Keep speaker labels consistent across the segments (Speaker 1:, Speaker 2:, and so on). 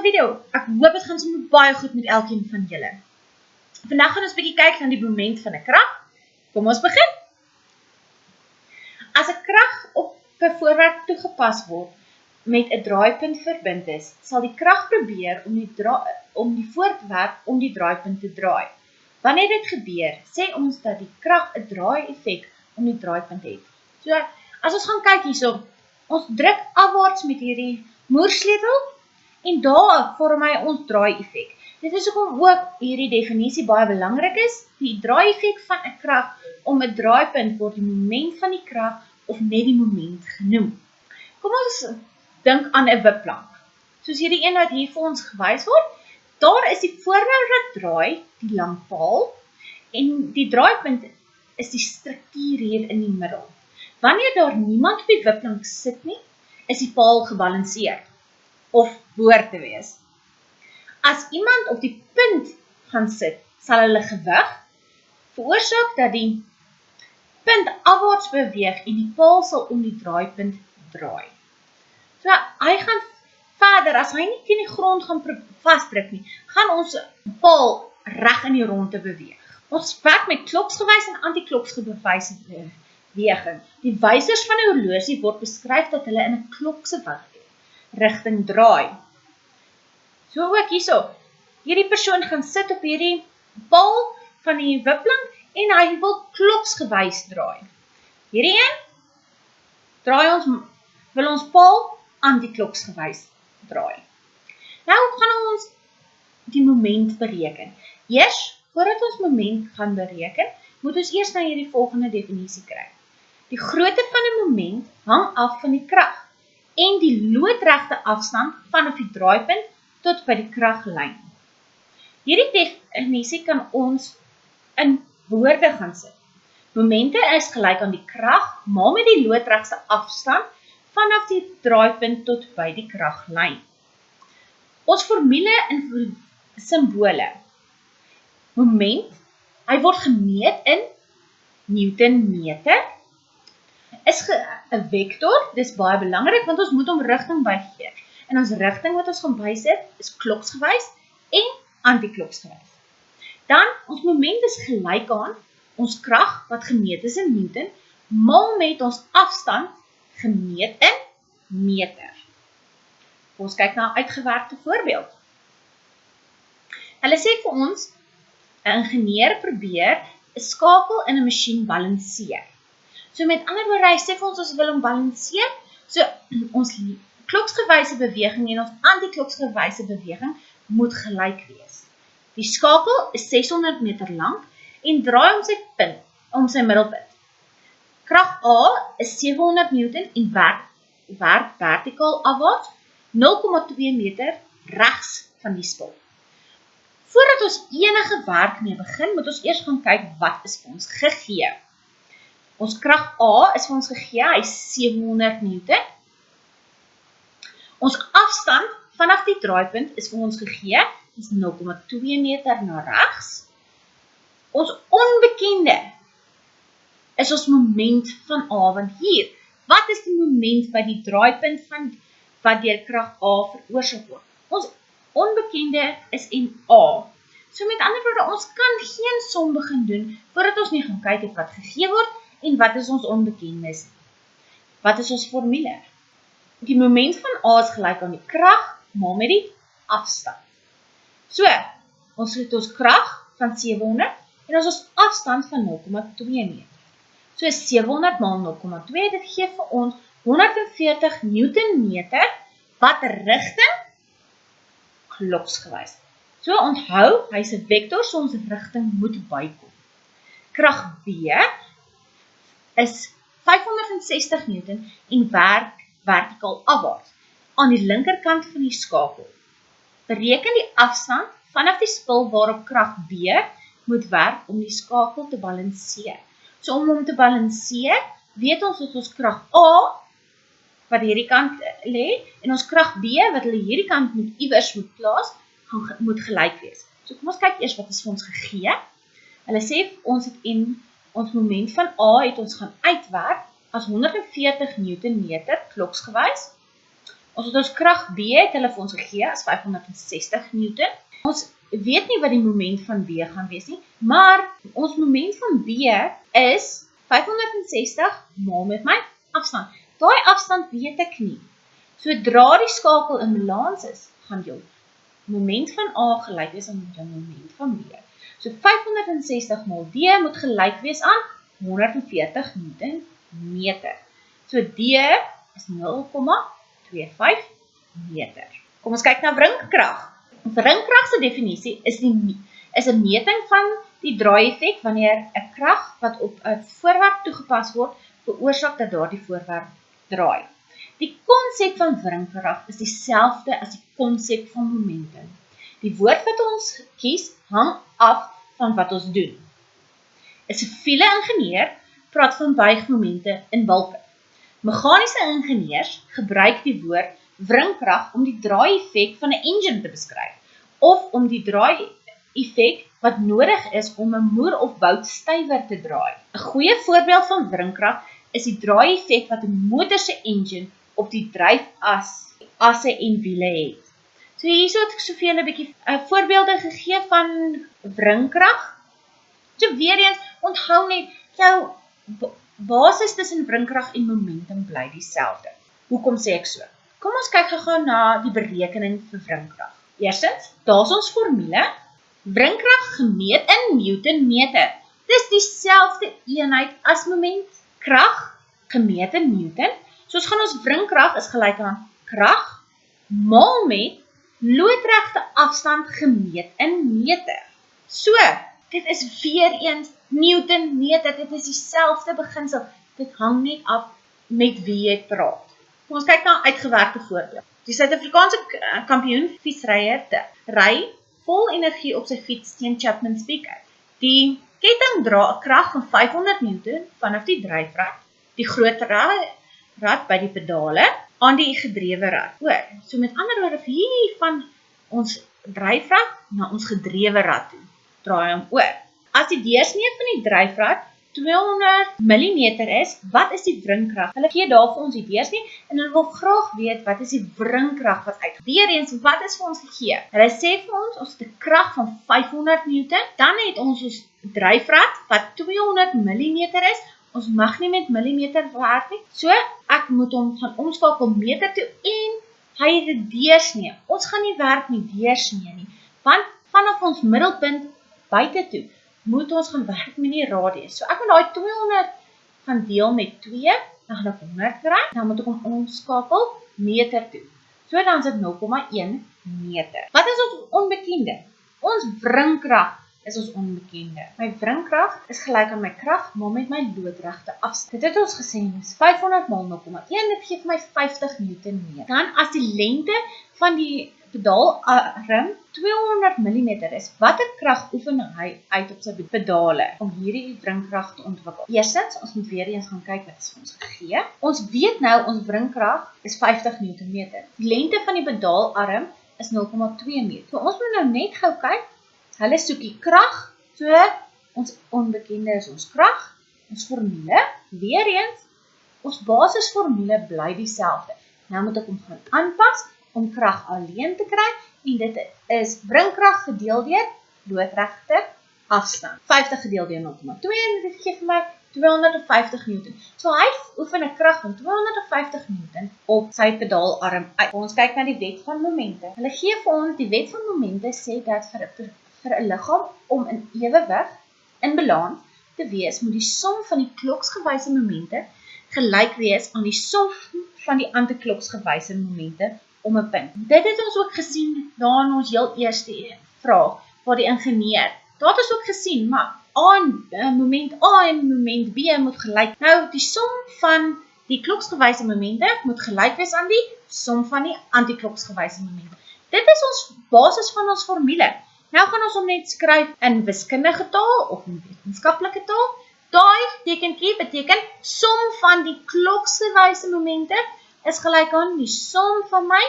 Speaker 1: video. Ek hoop het gaan sommer baie goed met elkeen van julle. Vandag gaan ons 'n bietjie kyk na die moment van 'n krag. Kom ons begin. As 'n krag op 'n voorwerp toegepas word met 'n draaipunt verbind is, sal die krag probeer om die voorwerp om die draaipunt te draai. Wanneer dit gebeur, sê ons dat die krag 'n draai-effek om die draaipunt het. So, as ons gaan kyk hierso, ons druk afwaarts met hierdie moersleutel en daar vorm hy ons draai-effek. Dit is hoekom ook hierdie definisie baie belangrik is. Die draai-effek van 'n krag om 'n draaipunt word die moment van die krag of net die moment genoem. Kom ons dink aan 'n wipplank. Soos hierdie een wat hier vir ons gewys word, daar is die voorwerp wat draai, die lang paal, en die draaipunt is die struktuur hier in die middel. Wanneer daar niemand op die wipplank sit nie, is die paal gebalanseerd, of behoort te wees. As iemand op die punt gaan sit, sal hulle gewig veroorsaak dat die punt afwaarts beweeg en die paal sal om die draaipunt draai. So, hy gaan verder, as hy nie teen die grond gaan vasdruk nie, gaan ons paal reg in die ronde beweeg. Ons werk met kloksgewys en anti-kloksgewys beweging. Die wysers van 'n horlosie word beskryf dat hulle in 'n klokse rigting draai. So ook hierso. Hierdie persoon gaan sit op hierdie paal van die wipplank en hy wil kloksgewys draai. Hierdie een wil ons paal anti-kloksgewys draai. Nou gaan ons die moment bereken. Eers, voordat ons moment gaan bereken, moet ons eers na hierdie volgende definisie kry. Die grootte van 'n moment hang af van die krag en die loodregte afstand vanaf die draaipunt tot by die kraglyn. Hierdie definisie kan ons in woorde gaan sit. Momente is gelyk aan die krag, maal met die loodregte afstand vanaf die draaipunt tot by die kraglyn. Ons formule in simbole. Moment, hy word gemeet in Newtonmeter, is 'n vektor, dis baie belangrik, want ons moet hom rigting bygee. En ons rigting wat ons gaan bysit, is kloksgewys en anti-kloksgewys. Dan, ons moment is gelyk aan ons krag, wat gemeet is in Newton, maal met ons afstand, gemeet in meter. Ons kyk na 'n uitgewerkte voorbeeld. Hulle sê vir ons, 'n ingenieur probeer 'n skakel in 'n masjien balanseer. So met ander woorde, hy sê vir ons wil hom balanseer, so ons kloksgewyse beweging en ons anti-kloksgewyse beweging moet gelyk wees. Die skakel is 600 meter lank en draai om sy middelpunt. Krag A is 700 Newton en werk vertikaal afwaarts 0,2 meter regs van die spul. Voordat ons enige werk mee begin, moet ons eers gaan kyk wat is vir ons gegee. Ons krag A is vir ons gegee, hy is 700 Newton. Ons afstand vanaf die draaipunt is vir ons gegee, is 0,2 meter na regs. Ons onbekende is ons moment van A, want hier, wat is die moment by die draaipunt van wat deur krag A veroorsaak word? Ons onbekende is in A. So met ander woorde, ons kan geen som begin doen, voordat ons nie gaan kyk het wat gegee word, en wat is ons onbekendes? Wat is ons formule? Die moment van A is gelyk aan die krag, maal met die afstand. So, ons het ons krag van 700, en ons afstand van 0,2 meter. So 700 maal 0,2, dit gee vir ons 140 Newtonmeter, wat rigting kloksgewys. So onthou, hy is 'n vektor, so ons rigting moet bykom. Krag B is 560 Newton en werk vertikaal afwaarts aan die linkerkant van die skakel. Bereken die afstand vanaf die spul waarop krag B moet werk om die skakel te balanseer. So om hom te balanseer, weet ons dat ons krag A wat hierdie kant lê en ons krag B wat hulle hierdie kant iewers moet plaas, moet gelyk wees. So kom ons kyk eers wat is vir ons gegee. Hulle sê ons het ons moment van A het ons gaan uitwerk as 140 Newtonmeter kloksgewys. Ons het ons krag B, het hulle vir ons gegee as 560 Newton. Ons weet nie wat die moment van B gaan wees nie, maar ons moment van B is 560 maal met my afstand. Daai afstand weet ek nie. Sodra die skakel in balans is, gaan jou moment van A gelyk wees aan jou moment van B. So 560 maal D moet gelyk wees aan 140 Newton meter. So D is 0,25 meter. Kom ons kyk na wringkrag. Wringkrag se definisie is 'n meting van die draai-effek wanneer 'n krag wat op 'n voorwerp toegepas word, veroorsaak dat daardie voorwerp draai. Die konsep van wringkrag is dieselfde as die konsep van momentum. Die woord wat ons kies hang af van wat ons doen. 'n Siviele ingenieur praat van buigmomente in balke. Meganiese ingenieurs gebruik die woord wringkrag om die draai-effek van 'n engine te beskryf, of om die draai-effek wat nodig is om 'n moer of bout stywer te draai. 'n Goeie voorbeeld van wringkrag is die draai-effek wat 'n motor se engine op die dryfasse en wiele het. So hierso het ek soveel 'n bietjie voorbeelde gegee van wringkrag. So weer eens, onthou net, jou basis tussen wringkrag en momentum bly dieselfde. Hoekom sê ek so? Kom ons kyk gou na die berekening vir wringkrag. Eerstens, daar's ons formule. Wringkrag gemeet in Newton meter. Dis dieselfde eenheid as moment. Krag gemeet in Newton. So ons gaan ons wringkrag is gelyk aan krag maal met loodregte afstand gemeet in meter. So, dit is weer eens Newton meter, dit is dieselfde beginsel. Dit hang nie af met wie jy praat. Kom ons kyk na 'n uitgewerkte voorbeeld. Die Suid-Afrikaanse kampioen fietsryer ry vol energie op sy fiets teen Chapman's Peak. Die ketting dra 'n krag van 500 Newton vanaf die dryfrad, die groot rad by die pedale, aan die gedrewe rad. So met ander woorde, hier van ons dryfrad na ons gedrewe rad toe, draai hom oor. As die deursnee van die dryfrad 200 mm is, wat is die wringkrag? Hulle gee daar vir ons die deursnee en hulle wil graag weet wat is die wringkrag wat uit. Weer eens, wat is vir ons gegee? Hulle sê vir ons het 'n krag van 500 Newton, dan het ons dryfrad wat 200 mm is. Ons mag nie met millimeter werk nie. So, ek moet hom gaan omskakel meter toe en hy het 'n deursnee. Ons gaan nie werk met deursnee nie, want vanaf ons middelpunt buite toe moet ons gaan werk met die radius. So ek moet daai 200 gaan deel met 2, dan gaan ek 100 kry, dan moet ek hom omskakel meter toe. So dan is dit 0,1 meter. Wat is ons onbekende? Ons wringkrag is ons onbekende. My wringkrag is gelyk aan my krag maal met my loodregte afstand. Dit het ons gesê, is 500 maal 0,1, dit gee vir my 50 Newton meter. Dan as die lengte van die pedalarm 200 mm is, watter krag oefen hy uit op sy pedale om hierdie wringkrag te ontwikkel? Eerstens, ons moet weer eens gaan kyk wat is vir ons gegee. Ons weet nou ons wringkrag is 50 Newton meter. Die lengte van die pedalarm is 0,2 meter. So ons moet nou net gou kyk. Hulle soek die krag, so ons onbekende is ons krag, ons formule, weer eens, ons basisformule bly dieselfde. Nou moet ek hom gaan aanpas om krag alleen te kry, en dit is wringkrag gedeel deur loodregte afstand. 50 gedeel deur 0,2 en dit gee vir my 250 Newton. So hy oefen 'n krag van 250 Newton op sy pedalarm uit. Ons kyk na die wet van momente. Hulle gee vir ons die wet van momente sê dat vir 'n liggaam om in ewewig, in balans te wees, moet die som van die kloksgewyse momente gelyk wees aan die som van die antikloksgewyse momente om 'n punt. Dit het ons ook gesien daar in ons heel eerste vraag, waar die ingenieur, daar het ons ook gesien, maar moment A en moment B moet gelyk. Nou, die som van die kloksgewyse momente moet gelyk wees aan die som van die antikloksgewyse momente. Dit is ons basis van ons formule. Nou gaan ons hom net skryf in wiskundige taal of in wetenskaplike taal. Daai tekentjie beteken som van die kloksgewyse momente is gelyk aan die som van my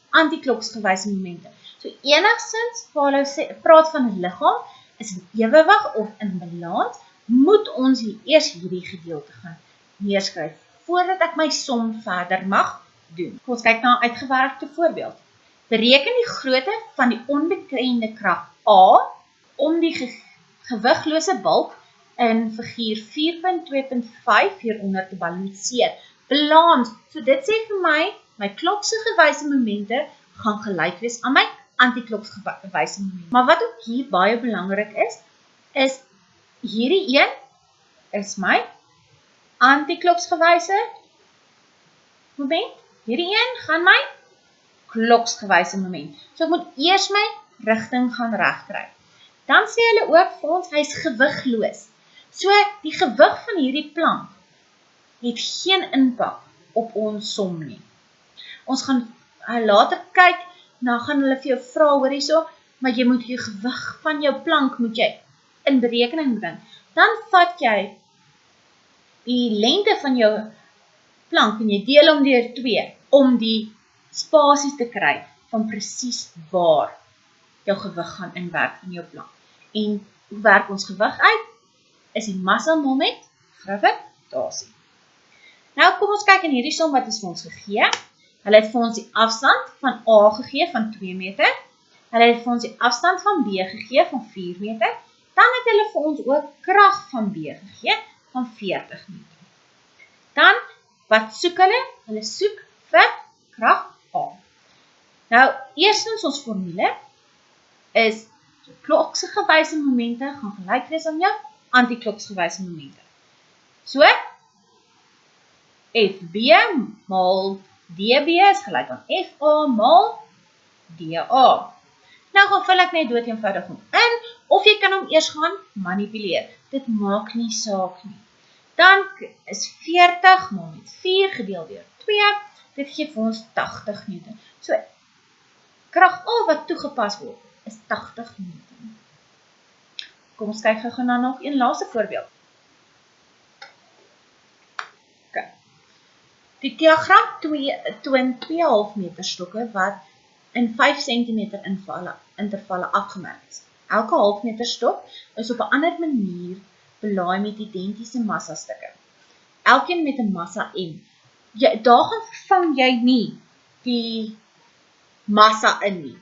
Speaker 1: antikloksgewyse momente. So enigstens waar hulle praat van 'n liggaam is in ewewig of in balans, moet ons eers hierdie gedeelte gaan neerskryf voordat ek my som verder mag doen. Kom ons kyk na 'n uitgewerkte voorbeeld. Bereken die grootte van die onbekende krag A om die gewiglose bulk in figuur 4.2.5 hieronder te balanseer. Balans, so dit sê vir my kloksgewyse momente gaan gelyk wees aan my antikloksgewyse momente. Maar wat ook hier baie belangrik is hierdie een is my antikloksgewyse moment. Hierdie een gaan my kloksgewyse moment. So ek moet eers my rigting gaan regkry. Dan sê hulle ook vir ons, hy is gewigloos. So die gewig van hierdie plank het geen impak op ons som nie. Ons gaan later kyk, nou gaan hulle vir jou vra hoor hierso, maar jy moet jou gewig van jou plank moet jy in berekening bring. Dan vat jy die lengte van jou plank en jy deel hom deur 2 om die spasies te kry van presies waar jou gewig gaan inwerk in jou plank. En hoe werk ons gewig uit? Is die massa maal met gravitasie. Nou kom ons kyk in hierdie som wat is vir ons gegee. Hulle het vir ons die afstand van A gegee van 2 meter. Hulle het vir ons die afstand van B gegee van 4 meter. Dan het hulle vir ons ook krag van B gegee van 40 meter. Dan, wat soek hulle? Hulle soek vir krag A. Nou, eerstens ons formule is kloksgewyse momente gaan gelyk wees aan jou antikloksgewyse momente. So, FB maal DB is gelyk aan FA maal DA. Nou gaan vul ek net dood eenvoudig om in, of jy kan hom eers gaan manipuleer. Dit maak nie saak nie. Dan is 40 maal met 4 gedeel deur 2, dit gee vir ons 80 Newton. So, krag A wat toegepas word, is 80 Newton. Kom ons kyk gou na nog een laaste voorbeeld. Okay. Die diagram toon 2,5 meter stokke wat in 5 cm intervalle afgemerk is. Elke half meter stok is op 'n ander manier belaai met identiese massastukke. Elkeen met 'n massa M. Daar gaan vervang jy nie die massa in nie.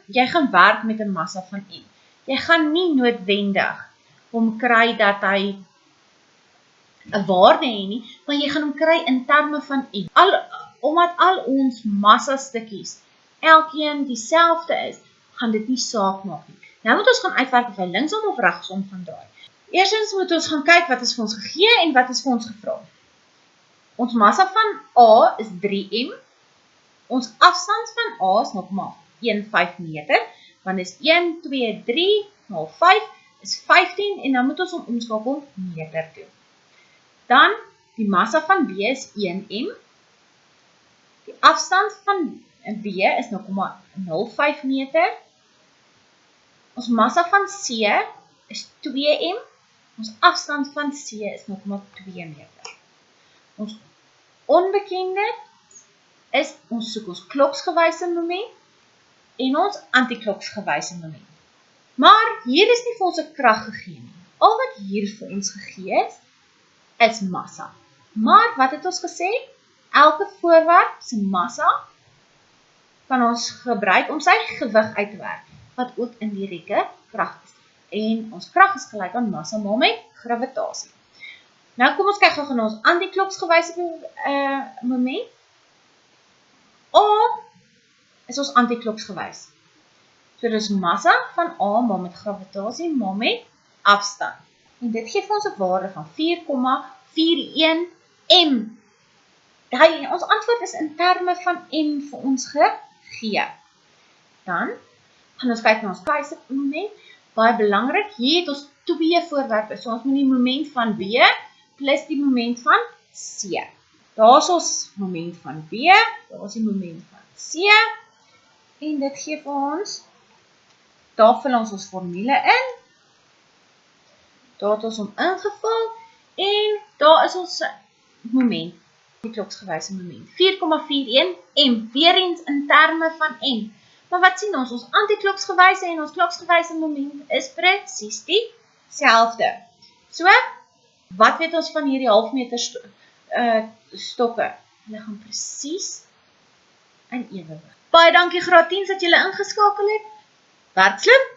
Speaker 1: Jy gaan werk met 'n massa van M. Jy gaan nie noodwendig hom kry dat hy 'n waarde hê nie, maar jy gaan hom kry in terme van M. Omdat al ons massastukkies elkeen dieselfde is, gaan dit nie saak maak nie. Nou moet ons gaan uitwerk of hy linksom of regsom gaan draai. Eerstens moet ons gaan kyk wat is vir ons gegee en wat is vir ons gevra. Ons massa van A is 3m. Ons afstand van A is 0,15 meter, want is 1, 2, 3, maal 5 is 15 en dan moet ons hom omskakel meter toe. Dan die massa van B is 1m. Die afstand van B is 0,05 meter. Ons massa van C is 2m. Ons afstand van C is 0,2 meter. Ons onbekende is, ons soek ons kloksgewyse moment en ons antikloksgewyse moment. Maar hier is nie vir ons 'n krag gegee nie. Al wat hier vir ons gegee is massa. Maar wat het ons gesê? Elke voorwerp se massa kan ons gebruik om sy gewig uit te werk, wat ook indirekte krag is. En ons krag is gelyk aan massa maal met gravitasie. Nou kom ons kyk gou na ons antikloksgewyse moment. A is ons antikloksgewys. So dis massa van A maal met gravitasie maal met afstand. En dit gee vir ons 'n waarde van 4,41 m. Ons antwoord is in terme van m vir ons gegee. Dan gaan ons kyk na ons gewyse moment. Baie belangrik, hier het ons 2 voorwerpe. So ons moet die moment van B plus die moment van C. Daar is ons moment van B, daar is die moment van C. En dit gee vir ons, daar vul ons formule in. Daar het ons hom ingevul en daar is ons moment, die kloksgewyse moment. 4,41 m, weer eens in terme van m. Maar wat sien ons? Ons antikloksgewyse en ons kloksgewyse moment is presies dieselfde. So, wat weet ons van hierdie halfmeter stokke, hulle gaan presies in ewewig. Baie dankie graad 10 dat julle ingeskakel het. Werk slim!